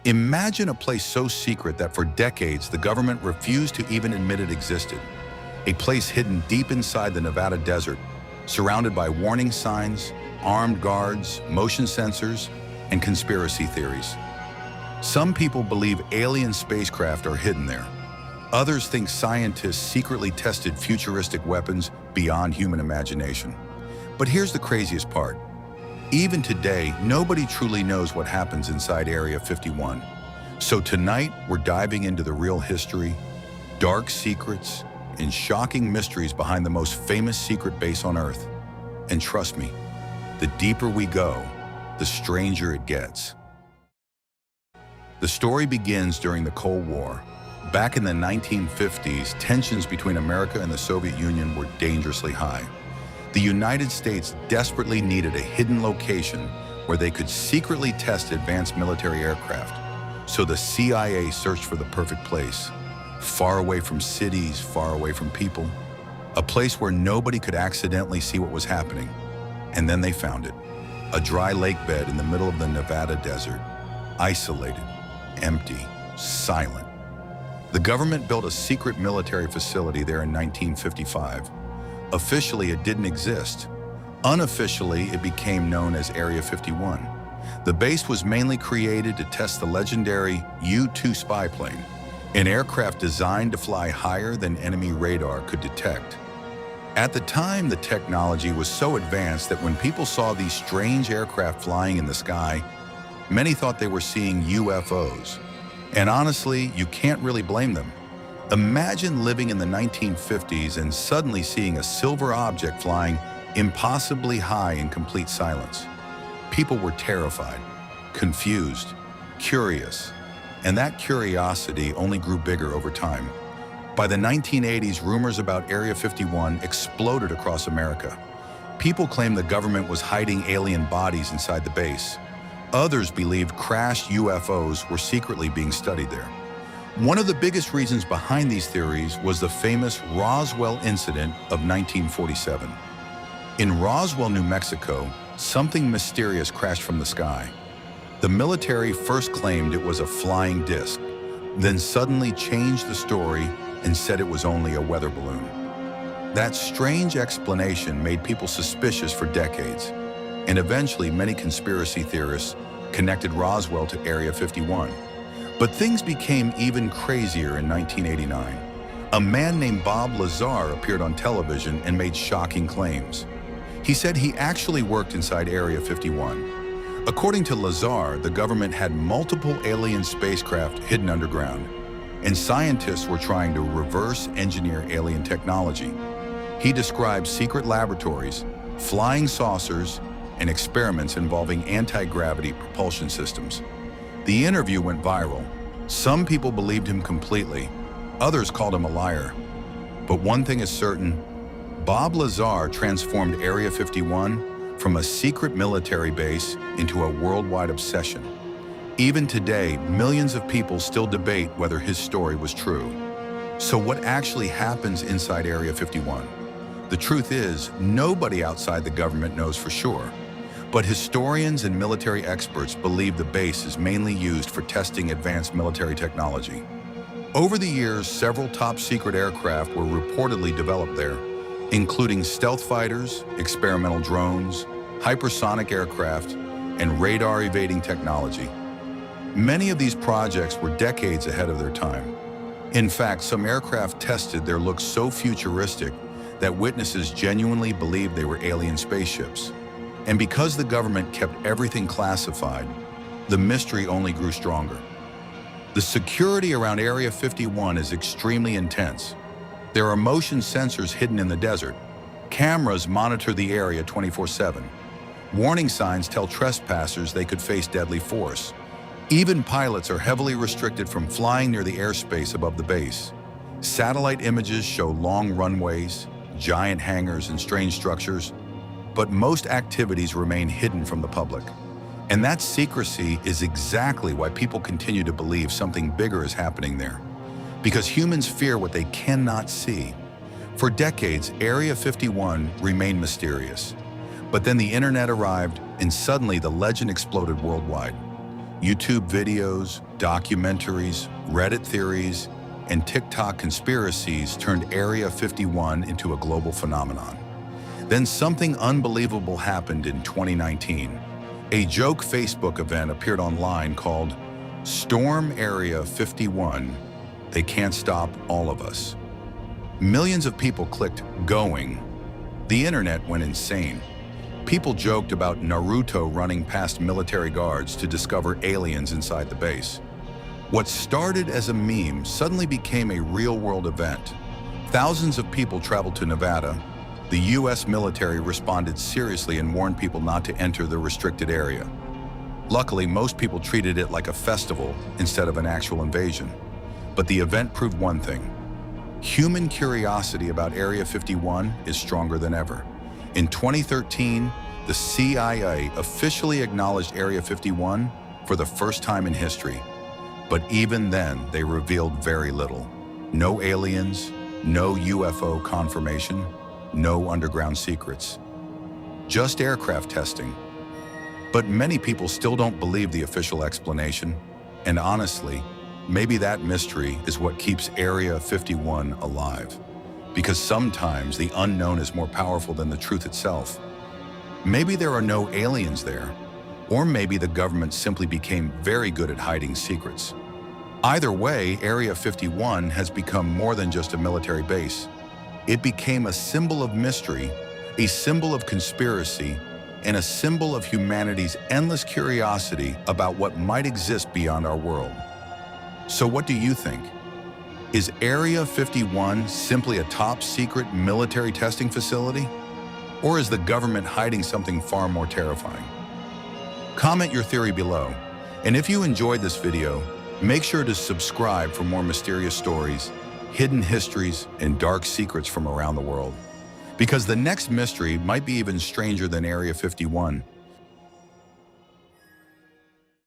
Imagine a place so secret that for decades the government refused to even admit it existed. A place hidden deep inside the Nevada desert, surrounded by warning signs, armed guards, motion sensors, and conspiracy theories. Some people believe alien spacecraft are hidden there. Others think scientists secretly tested futuristic weapons beyond human imagination. But here's the craziest part. Even today, nobody truly knows what happens inside Area 51. So tonight, we're diving into the real history, dark secrets, and shocking mysteries behind the most famous secret base on Earth. And trust me, the deeper we go, the stranger it gets. The story begins during the Cold War. Back in the 1950s, tensions between America and the Soviet Union were dangerously high. The United States desperately needed a hidden location where they could secretly test advanced military aircraft. So the CIA searched for the perfect place, far away from cities, far away from people, a place where nobody could accidentally see what was happening. And then they found it, a dry lake bed in the middle of the Nevada desert, isolated, empty, silent. The government built a secret military facility there in 1955. Officially, it didn't exist. Unofficially, it became known as Area 51. The base was mainly created to test the legendary U-2 spy plane, an aircraft designed to fly higher than enemy radar could detect. At the time, the technology was so advanced that when people saw these strange aircraft flying in the sky, many thought they were seeing UFOs. And honestly, you can't really blame them. Imagine living in the 1950s and suddenly seeing a silver object flying impossibly high in complete silence. People were terrified, confused, curious, and that curiosity only grew bigger over time. By the 1980s, rumors about Area 51 exploded across America. People claimed the government was hiding alien bodies inside the base. Others believed crashed UFOs were secretly being studied there. One of the biggest reasons behind these theories was the famous Roswell incident of 1947. In Roswell, New Mexico, something mysterious crashed from the sky. The military first claimed it was a flying disc, then suddenly changed the story and said it was only a weather balloon. That strange explanation made people suspicious for decades, and eventually many conspiracy theorists connected Roswell to Area 51. But things became even crazier in 1989. A man named Bob Lazar appeared on television and made shocking claims. He said he actually worked inside Area 51. According to Lazar, the government had multiple alien spacecraft hidden underground, and scientists were trying to reverse engineer alien technology. He described secret laboratories, flying saucers, and experiments involving anti-gravity propulsion systems. The interview went viral. Some people believed him completely. Others called him a liar. But one thing is certain, Bob Lazar transformed Area 51 from a secret military base into a worldwide obsession. Even today, millions of people still debate whether his story was true. So what actually happens inside Area 51? The truth is, nobody outside the government knows for sure. But historians and military experts believe the base is mainly used for testing advanced military technology. Over the years, several top-secret aircraft were reportedly developed there, including stealth fighters, experimental drones, hypersonic aircraft, and radar-evading technology. Many of these projects were decades ahead of their time. In fact, some aircraft tested their looks so futuristic that witnesses genuinely believed they were alien spaceships. And because the government kept everything classified, the mystery only grew stronger. The security around Area 51 is extremely intense. There are motion sensors hidden in the desert. Cameras monitor the area 24/7. Warning signs tell trespassers they could face deadly force. Even pilots are heavily restricted from flying near the airspace above the base. Satellite images show long runways, giant hangars, and strange structures, but most activities remain hidden from the public. And that secrecy is exactly why people continue to believe something bigger is happening there. Because humans fear what they cannot see. For decades, Area 51 remained mysterious. But then the internet arrived, and suddenly the legend exploded worldwide. YouTube videos, documentaries, Reddit theories, and TikTok conspiracies turned Area 51 into a global phenomenon. Then something unbelievable happened in 2019. A joke Facebook event appeared online called Storm Area 51, They Can't Stop All of Us. Millions of people clicked going. The internet went insane. People joked about Naruto running past military guards to discover aliens inside the base. What started as a meme suddenly became a real-world event. Thousands of people traveled to Nevada. The U.S. military responded seriously and warned people not to enter the restricted area. Luckily, most people treated it like a festival instead of an actual invasion. But the event proved one thing. Human curiosity about Area 51 is stronger than ever. In 2013, the CIA officially acknowledged Area 51 for the first time in history. But even then, they revealed very little. No aliens, no UFO confirmation, no underground secrets. Just aircraft testing. But many people still don't believe the official explanation. And honestly, maybe that mystery is what keeps Area 51 alive. Because sometimes the unknown is more powerful than the truth itself. Maybe there are no aliens there, or maybe the government simply became very good at hiding secrets. Either way, Area 51 has become more than just a military base. It became a symbol of mystery, a symbol of conspiracy, and a symbol of humanity's endless curiosity about what might exist beyond our world. So what do you think? Is Area 51 simply a top-secret military testing facility? Or is the government hiding something far more terrifying? Comment your theory below. And if you enjoyed this video, make sure to subscribe for more mysterious stories, hidden histories, and dark secrets from around the world. Because the next mystery might be even stranger than Area 51.